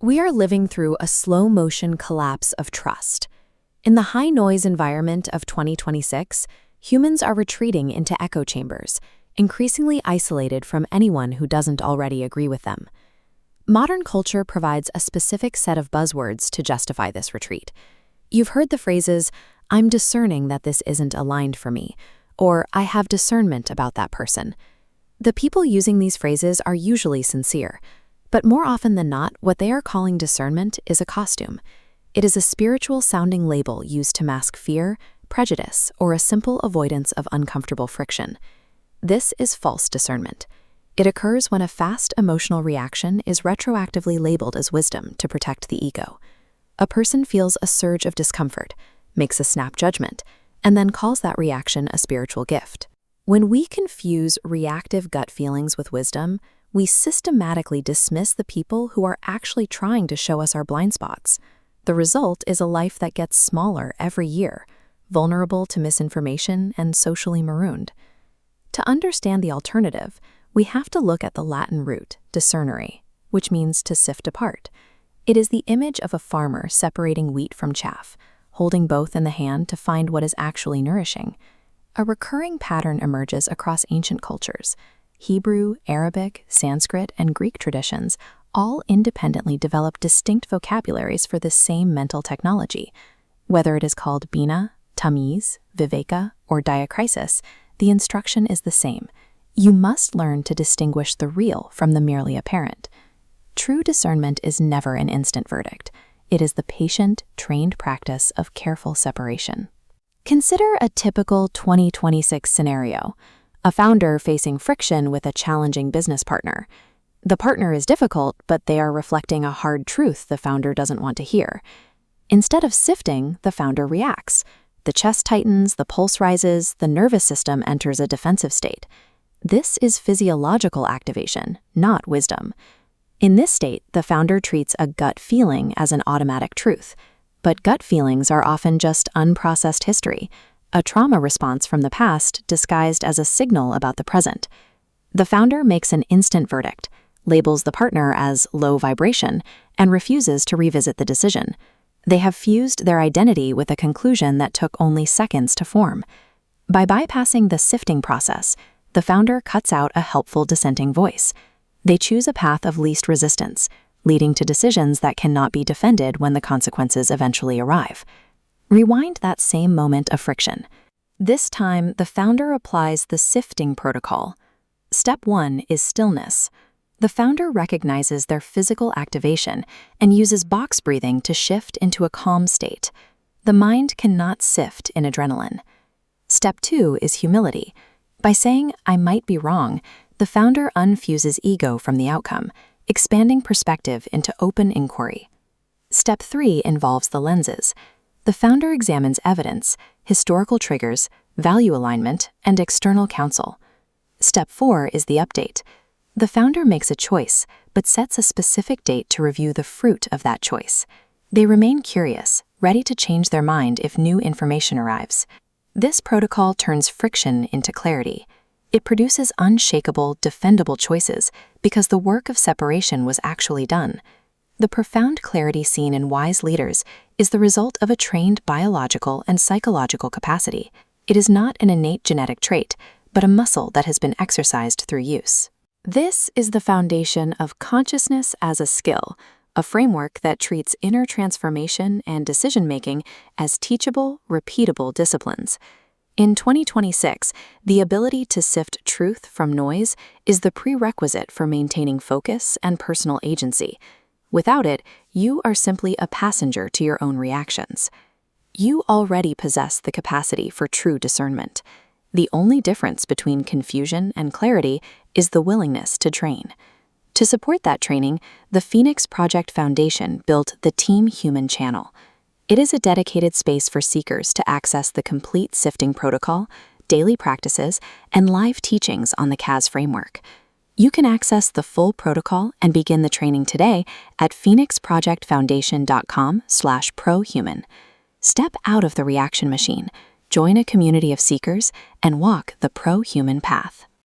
We are living through a slow-motion collapse of trust. In the high-noise environment of 2026, humans are retreating into echo chambers, increasingly isolated from anyone who doesn't already agree with them. Modern culture provides a specific set of buzzwords to justify this retreat. You've heard the phrases, "I'm discerning that this isn't aligned for me," or "I have discernment about that person." The people using these phrases are usually sincere, but more often than not, what they are calling discernment is a costume. It is a spiritual-sounding label used to mask fear, prejudice, or a simple avoidance of uncomfortable friction. This is false discernment. It occurs when a fast emotional reaction is retroactively labeled as wisdom to protect the ego. A person feels a surge of discomfort, makes a snap judgment, and then calls that reaction a spiritual gift. When we confuse reactive gut feelings with wisdom, we systematically dismiss the people who are actually trying to show us our blind spots. The result is a life that gets smaller every year, vulnerable to misinformation and socially marooned. To understand the alternative, we have to look at the Latin root, discernere, which means to sift apart. It is the image of a farmer separating wheat from chaff, holding both in the hand to find what is actually nourishing. A recurring pattern emerges across ancient cultures. Hebrew, Arabic, Sanskrit, and Greek traditions all independently developed distinct vocabularies for this same mental technology. Whether it is called bina, tamiz, viveka, or diakrisis, the instruction is the same. You must learn to distinguish the real from the merely apparent. True discernment is never an instant verdict. It is the patient, trained practice of careful separation. Consider a typical 2026 scenario. A founder facing friction with a challenging business partner. The partner is difficult, but they are reflecting a hard truth the founder doesn't want to hear. Instead of sifting, the founder reacts. The chest tightens, the pulse rises, the nervous system enters a defensive state. This is physiological activation, not wisdom. In this state, the founder treats a gut feeling as an automatic truth. But gut feelings are often just unprocessed history, a trauma response from the past disguised as a signal about the present. The founder makes an instant verdict, labels the partner as low vibration, and refuses to revisit the decision. They have fused their identity with a conclusion that took only seconds to form. By bypassing the sifting process, the founder cuts out a helpful dissenting voice. They choose a path of least resistance, leading to decisions that cannot be defended when the consequences eventually arrive. Rewind that same moment of friction. This time, the founder applies the sifting protocol. Step 1 is stillness. The founder recognizes their physical activation and uses box breathing to shift into a calm state. The mind cannot sift in adrenaline. Step 2 is humility. By saying, "I might be wrong," the founder unfuses ego from the outcome, expanding perspective into open inquiry. Step 3 involves the lenses. The founder examines evidence, historical triggers, value alignment, and external counsel. Step 4 is the update. The founder makes a choice, but sets a specific date to review the fruit of that choice. They remain curious, ready to change their mind if new information arrives. This protocol turns friction into clarity. It produces unshakable, defendable choices because the work of separation was actually done. The profound clarity seen in wise leaders is the result of a trained biological and psychological capacity. It is not an innate genetic trait, but a muscle that has been exercised through use. This is the foundation of consciousness as a skill, a framework that treats inner transformation and decision-making as teachable, repeatable disciplines. In 2026, the ability to sift truth from noise is the prerequisite for maintaining focus and personal agency. Without it, you are simply a passenger to your own reactions. You already possess the capacity for true discernment. The only difference between confusion and clarity is the willingness to train. To support that training, the Phoenix Project Foundation built the Team Human Channel. It is a dedicated space for seekers to access the complete sifting protocol, daily practices, and live teachings on the CAS framework. You can access the full protocol and begin the training today at phoenixprojectfoundation.com/prohuman. Step out of the reaction machine, join a community of seekers, and walk the pro-human path.